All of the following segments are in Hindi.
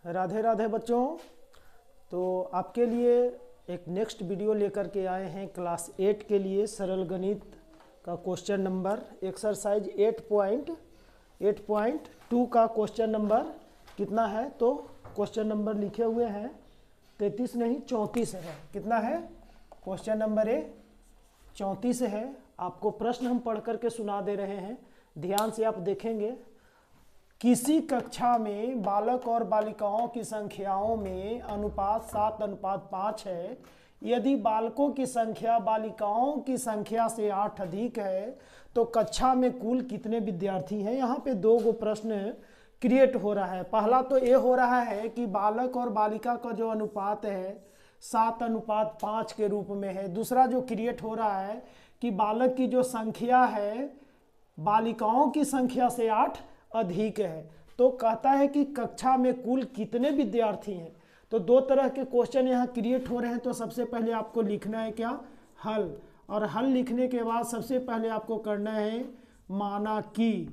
राधे राधे बच्चों। तो आपके लिए एक नेक्स्ट वीडियो लेकर के आए हैं क्लास 8 के लिए सरल गणित का क्वेश्चन नंबर एक्सरसाइज 8.2 का क्वेश्चन नंबर कितना है। तो क्वेश्चन नंबर लिखे हुए हैं 33 नहीं 34 है। कितना है क्वेश्चन नंबर 34 है। आपको प्रश्न हम पढ़ करके सुना दे रहे हैं, ध्यान से आप देखेंगे। किसी कक्षा में बालक और बालिकाओं की संख्याओं में अनुपात 7:5 है। यदि बालकों की संख्या बालिकाओं की संख्या से 8 अधिक है तो कक्षा में कुल कितने विद्यार्थी हैं। यहाँ पे दो गो प्रश्न क्रिएट हो रहा है। पहला तो ये हो रहा है कि बालक और बालिका का जो अनुपात है 7:5 के रूप में है। दूसरा जो क्रिएट हो रहा है कि बालक की जो संख्या है बालिकाओं की संख्या से 8 अधिक है। तो कहता है कि कक्षा में कुल कितने विद्यार्थी हैं। तो दो तरह के क्वेश्चन यहाँ क्रिएट हो रहे हैं। तो सबसे पहले आपको लिखना है क्या, हल। और हल लिखने के बाद सबसे पहले आपको करना है माना कि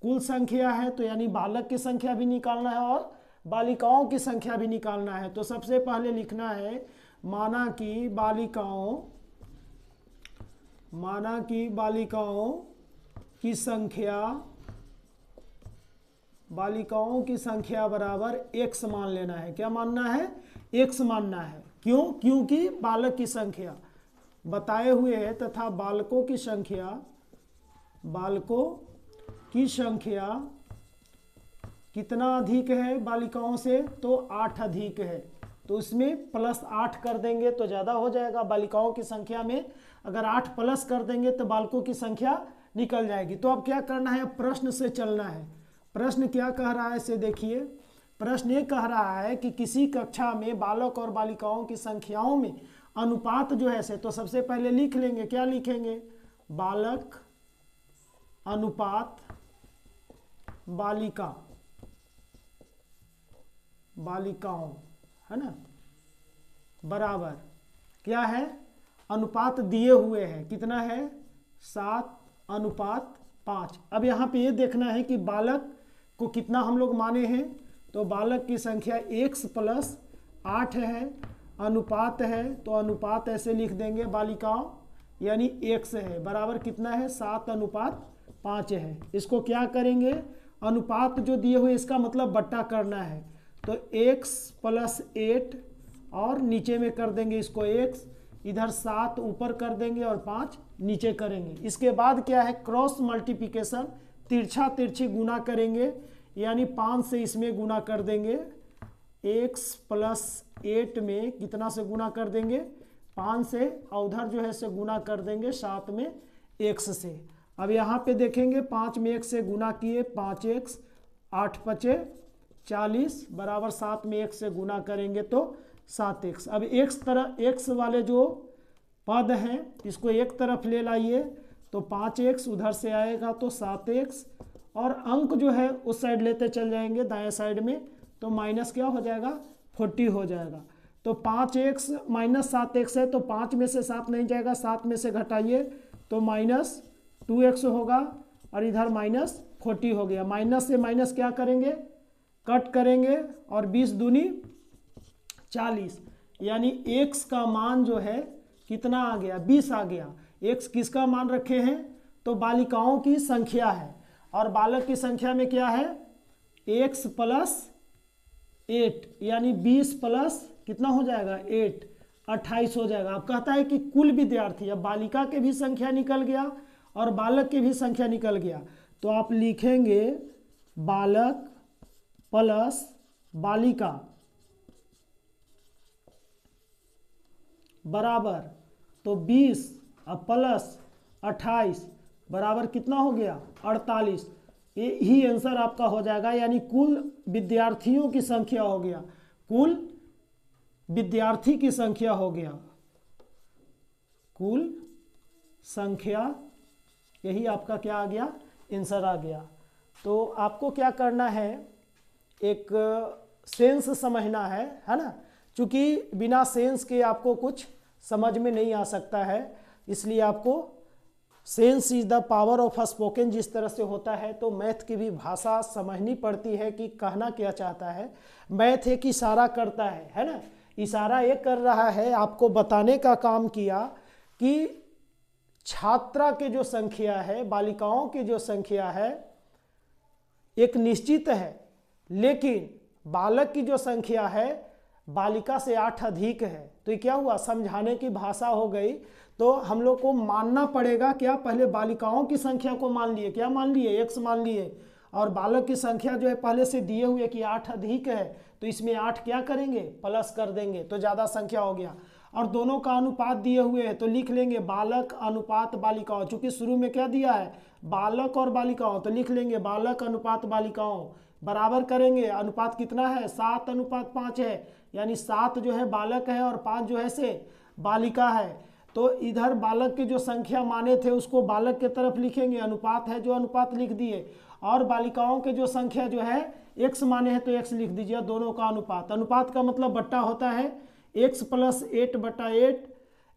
कुल संख्या है, तो यानी बालक की संख्या भी निकालना है और बालिकाओं की संख्या भी निकालना है। तो सबसे पहले लिखना है माना कि बालिकाओं की संख्या बराबर x मान लेना है। क्या मानना है, x मानना है। क्यों, क्योंकि बालक की संख्या बताए हुए है तथा बालकों की संख्या कितना अधिक है बालिकाओं से, तो 8 अधिक है। तो इसमें +8 कर देंगे तो ज़्यादा हो जाएगा। बालिकाओं की संख्या में अगर 8 प्लस कर देंगे तो बालकों की संख्या निकल जाएगी। तो अब क्या करना है, प्रश्न से चलना है। प्रश्न क्या कह रहा है इसे देखिए। प्रश्न ये कह रहा है कि किसी कक्षा में बालक और बालिकाओं की संख्याओं में अनुपात जो है से, तो सबसे पहले लिख लेंगे। क्या लिखेंगे, बालक अनुपात बालिकाओं, है ना, बराबर क्या है, अनुपात दिए हुए हैं। कितना है, 7:5। अब यहाँ पे ये देखना है कि बालक को कितना हम लोग माने हैं। तो बालक की संख्या x + 8 है, अनुपात है तो अनुपात ऐसे लिख देंगे बालिकाओं यानी x है, बराबर कितना है 7:5 है। इसको क्या करेंगे, अनुपात जो दिए हुए इसका मतलब बट्टा करना है। तो x + 8 और नीचे में कर देंगे इसको x, इधर 7 ऊपर कर देंगे और 5 नीचे करेंगे। इसके बाद क्या है, क्रॉस मल्टीप्लिकेशन, तिरछा तिरछी गुना करेंगे, यानी 5 से इसमें गुना कर देंगे। x + 8 में कितना से गुना कर देंगे, 5 से, और उधर जो है से गुना कर देंगे 7 में x से। अब यहाँ पे देखेंगे 5 में 1 से गुना किए 5x, 8 × 5 = 40, बराबर 7 में 1 से गुना करेंगे तो 7x। अब x वाले जो पद हैं इसको एक तरफ ले लाइए, तो 5x उधर से आएगा तो 7x, और अंक जो है उस साइड लेते चल जाएंगे दाएं साइड में, तो माइनस क्या हो जाएगा, 40 हो जाएगा। तो 5x - 7x है, तो 5 में से 7 नहीं जाएगा, 7 में से घटाइए तो -2x होगा, और इधर -40 हो गया। माइनस से माइनस क्या करेंगे, कट करेंगे, और 20 दूनी 40, यानी x का मान जो है कितना आ गया, 20 आ गया। x किसका मान रखे हैं, तो बालिकाओं की संख्या है, और बालक की संख्या में क्या है, x + 8 यानी 20 प्लस कितना हो जाएगा 8, 28 हो जाएगा। अब कहता है कि कुल विद्यार्थी, अब बालिका के भी संख्या निकल गया और बालक की भी संख्या निकल गया। तो आप लिखेंगे बालक प्लस बालिका बराबर, तो 20 प्लस 28 बराबर कितना हो गया 48। ये ही आंसर आपका हो जाएगा, यानी कुल विद्यार्थियों की संख्या हो गया, कुल विद्यार्थी की संख्या हो गया, कुल संख्या, यही आपका क्या आ गया, आंसर आ गया। तो आपको क्या करना है, एक सेंस समझना है ना, क्योंकि बिना सेंस के आपको कुछ समझ में नहीं आ सकता है, इसलिए आपको sense is the power of a spoken जिस तरह से होता है, तो मैथ की भी भाषा समझनी पड़ती है कि कहना क्या चाहता है। मैथ एक इशारा करता है ना, इशारा ये कर रहा है, आपको बताने का काम किया कि छात्रा की जो संख्या है, बालिकाओं की जो संख्या है एक निश्चित है, लेकिन बालक की जो संख्या है बालिका से 8 अधिक है। तो ये क्या हुआ, समझाने की भाषा हो गई। तो हम लोग को मानना पड़ेगा क्या, पहले बालिकाओं की संख्या को मान लिए, क्या मान लिए, x मान लिए, और बालक की संख्या जो है पहले से दिए हुए कि 8 अधिक है, तो इसमें 8 क्या करेंगे, प्लस कर देंगे, तो ज़्यादा संख्या हो गया। और दोनों का अनुपात दिए हुए हैं, तो लिख लेंगे बालक अनुपात बालिकाओं, चूंकि शुरू में क्या दिया है, बालक और बालिकाओं, तो लिख लेंगे बालक अनुपात बालिकाओं बराबर करेंगे, अनुपात कितना है, 7:5 है, यानी 7 जो है बालक है और 5 जो है से बालिका है। तो इधर बालक की जो संख्या माने थे उसको बालक के तरफ लिखेंगे, अनुपात है जो अनुपात लिख दिए, और बालिकाओं के जो संख्या जो है x माने हैं तो x लिख दीजिए, दोनों का अनुपात। अनुपात का मतलब बट्टा होता है x + 8/8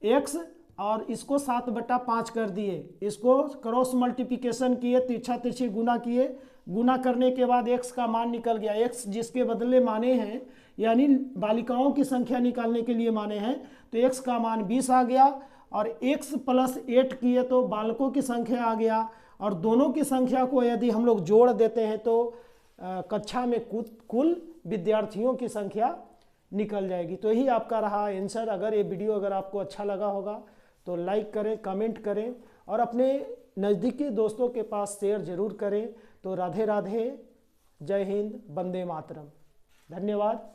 x, और इसको 7/5 कर दिए, इसको क्रॉस मल्टीप्लिकेशन किए, तिरछा तिरछी गुना किए, गुना करने के बाद x का मान निकल गया। x जिसके बदले माने हैं, यानी बालिकाओं की संख्या निकालने के लिए माने हैं, तो x का मान 20 आ गया, और x + 8 किए तो बालकों की संख्या आ गया, और दोनों की संख्या को यदि हम लोग जोड़ देते हैं तो कक्षा में कुल विद्यार्थियों की संख्या निकल जाएगी। तो यही आपका रहा आंसर। अगर ये वीडियो अगर आपको अच्छा लगा होगा तो लाइक करें, कमेंट करें, और अपने नज़दीकी दोस्तों के पास शेयर जरूर करें। तो राधे राधे, जय हिंद, वंदे मातरम, धन्यवाद।